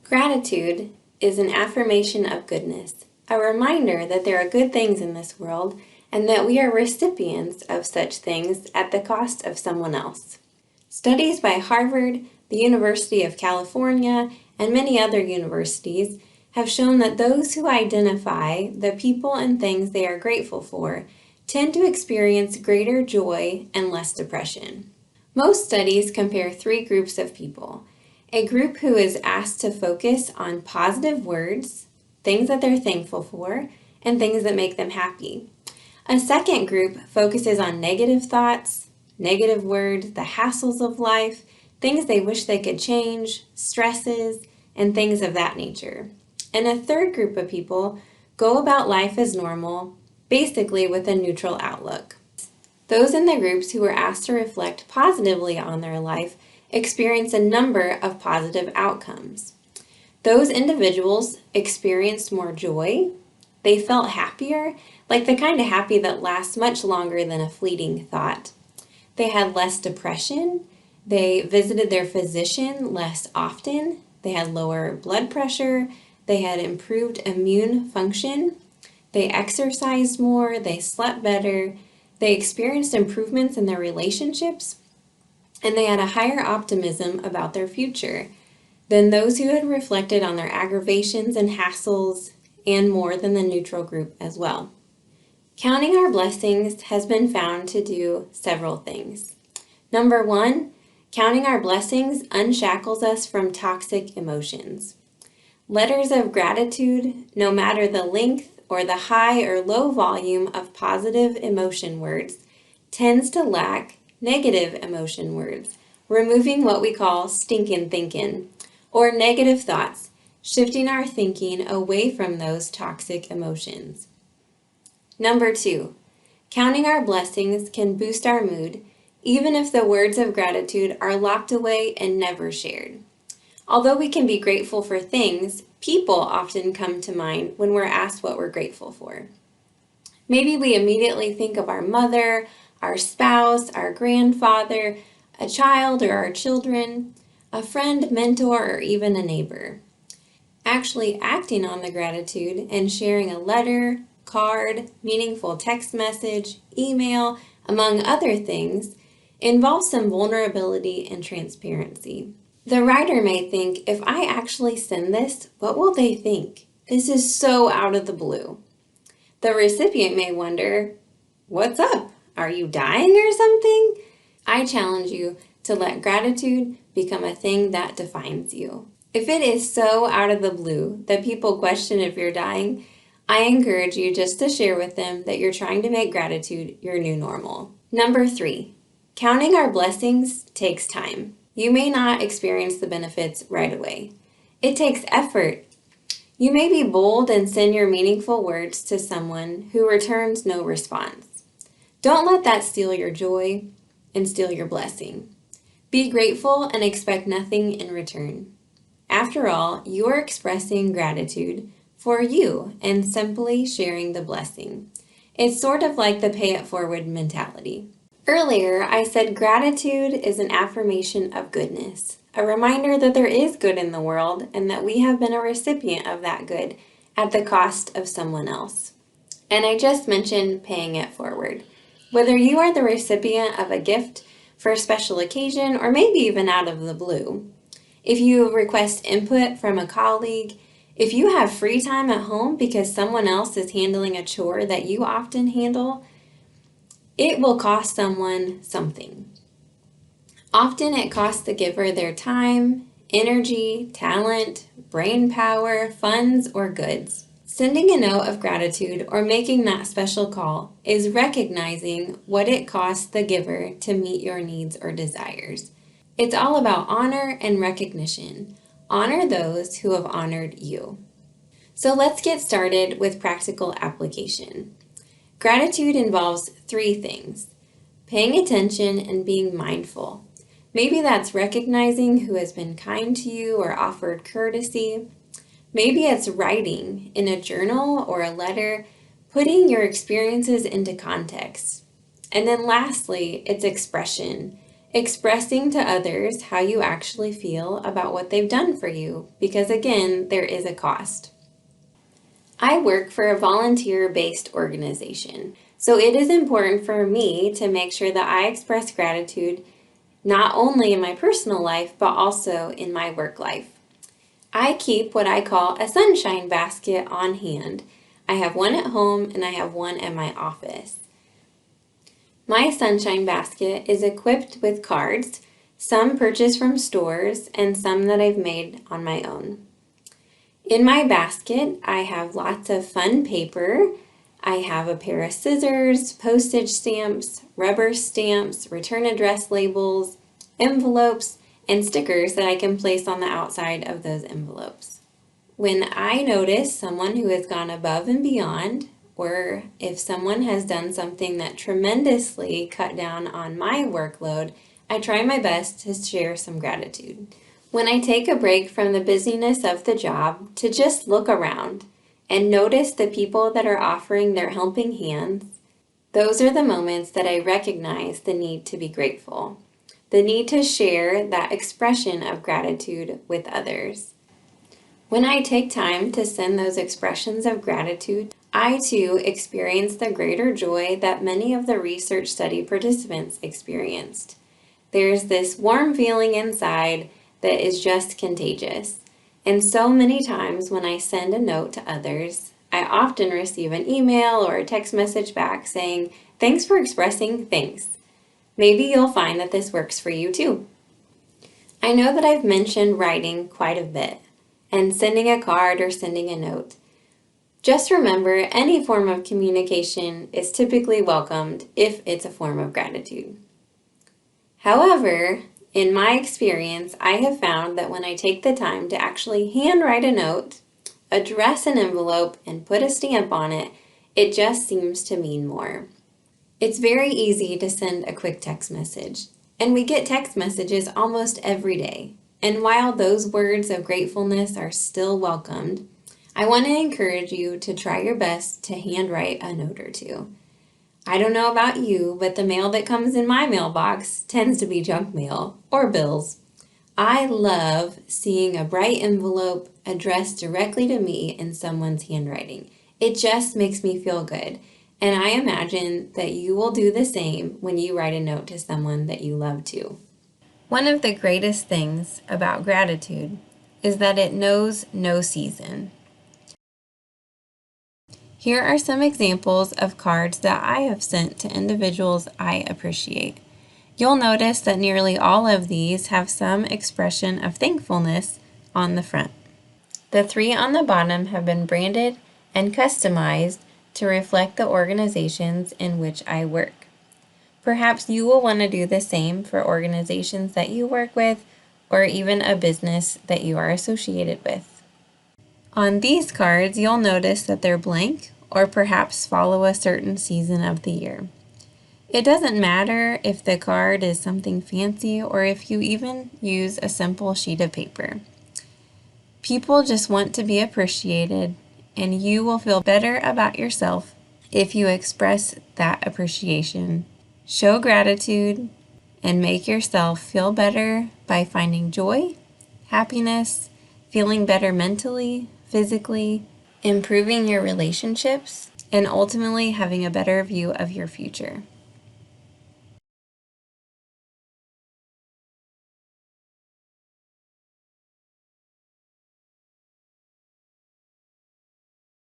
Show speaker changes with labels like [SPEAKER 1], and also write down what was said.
[SPEAKER 1] Gratitude is an affirmation of goodness, a reminder that there are good things in this world and that we are recipients of such things at the cost of someone else. Studies by Harvard, the University of California, and many other universities have shown that those who identify the people and things they are grateful for tend to experience greater joy and less depression. Most studies compare three groups of people. A group who is asked to focus on positive words, things that they're thankful for, and things that make them happy. A second group focuses on negative thoughts, negative words, the hassles of life, things they wish they could change, stresses, and things of that nature. And a third group of people go about life as normal, basically with a neutral outlook. Those in the groups who were asked to reflect positively on their life experience a number of positive outcomes. Those individuals experienced more joy. They felt happier, like the kind of happy that lasts much longer than a fleeting thought. They had less depression. They visited their physician less often. They had lower blood pressure. They had improved immune function. They exercised more. They slept better. They experienced improvements in their relationships. And they had a higher optimism about their future than those who had reflected on their aggravations and hassles, and more than the neutral group as well. Counting our blessings has been found to do several things. Number one, counting our blessings unshackles us from toxic emotions. Letters of gratitude, no matter the length or the high or low volume of positive emotion words, tends to lack negative emotion words, removing what we call stinkin' thinkin', or negative thoughts, shifting our thinking away from those toxic emotions. Number two, counting our blessings can boost our mood, even if the words of gratitude are locked away and never shared. Although we can be grateful for things, people often come to mind when we're asked what we're grateful for. Maybe we immediately think of our mother, our spouse, our grandfather, a child or our children, a friend, mentor, or even a neighbor. Actually acting on the gratitude and sharing a letter, card, meaningful text message, email, among other things, involves some vulnerability and transparency. The writer may think, if I actually send this, what will they think? This is so out of the blue. The recipient may wonder, what's up? Are you dying or something? I challenge you to let gratitude become a thing that defines you. If it is so out of the blue that people question if you're dying, I encourage you just to share with them that you're trying to make gratitude your new normal. Number three, counting our blessings takes time. You may not experience the benefits right away. It takes effort. You may be bold and send your meaningful words to someone who returns no response. Don't let that steal your joy and steal your blessing. Be grateful and expect nothing in return. After all, you are expressing gratitude for you and simply sharing the blessing. It's sort of like the pay it forward mentality. Earlier, I said gratitude is an affirmation of goodness, a reminder that there is good in the world and that we have been a recipient of that good at the cost of someone else. And I just mentioned paying it forward. Whether you are the recipient of a gift for a special occasion or maybe even out of the blue, if you request input from a colleague, if you have free time at home because someone else is handling a chore that you often handle, it will cost someone something. Often it costs the giver their time, energy, talent, brain power, funds, or goods. Sending a note of gratitude or making that special call is recognizing what it costs the giver to meet your needs or desires. It's all about honor and recognition. Honor those who have honored you. So let's get started with practical application. Gratitude involves three things: paying attention and being mindful. Maybe that's recognizing who has been kind to you or offered courtesy. Maybe it's writing in a journal or a letter, putting your experiences into context. And then lastly, it's expression. expressing to others how you actually feel about what they've done for you, because again, there is a cost. I work for a volunteer-based organization, so it is important for me to make sure that I express gratitude not only in my personal life, but also in my work life. I keep what I call a sunshine basket on hand. I have one at home and I have one at my office. My sunshine basket is equipped with cards, some purchased from stores and some that I've made on my own. In my basket, I have lots of fun paper. I have a pair of scissors, postage stamps, rubber stamps, return address labels, envelopes, and stickers that I can place on the outside of those envelopes. When I notice someone who has gone above and beyond, or if someone has done something that tremendously cut down on my workload, I try my best to share some gratitude. When I take a break from the busyness of the job to just look around and notice the people that are offering their helping hands, those are the moments that I recognize the need to be grateful, the need to share that expression of gratitude with others. When I take time to send those expressions of gratitude, I too experience the greater joy that many of the research study participants experienced. There's this warm feeling inside that is just contagious. And so many times when I send a note to others, I often receive an email or a text message back saying, "Thanks for expressing thanks." Maybe you'll find that this works for you too. I know that I've mentioned writing quite a bit, and sending a card or sending a note. Just remember, any form of communication is typically welcomed if it's a form of gratitude. However, in my experience, I have found that when I take the time to actually handwrite a note, address an envelope, and put a stamp on it, it just seems to mean more. It's very easy to send a quick text message, and we get text messages almost every day. And while those words of gratefulness are still welcomed, I want to encourage you to try your best to handwrite a note or two. I don't know about you, but the mail that comes in my mailbox tends to be junk mail or bills. I love seeing a bright envelope addressed directly to me in someone's handwriting. It just makes me feel good, and I imagine that you will do the same when you write a note to someone that you love too. One of the greatest things about gratitude is that it knows no season. Here are some examples of cards that I have sent to individuals I appreciate. You'll notice that nearly all of these have some expression of thankfulness on the front. The 3 on the bottom have been branded and customized to reflect the organizations in which I work. Perhaps you will want to do the same for organizations that you work with or even a business that you are associated with. On these cards, you'll notice that they're blank or perhaps follow a certain season of the year. It doesn't matter if the card is something fancy or if you even use a simple sheet of paper. People just want to be appreciated, and you will feel better about yourself if you express that appreciation. Show gratitude and make yourself feel better by finding joy, happiness, feeling better mentally, physically, improving your relationships, and ultimately having a better view of your future.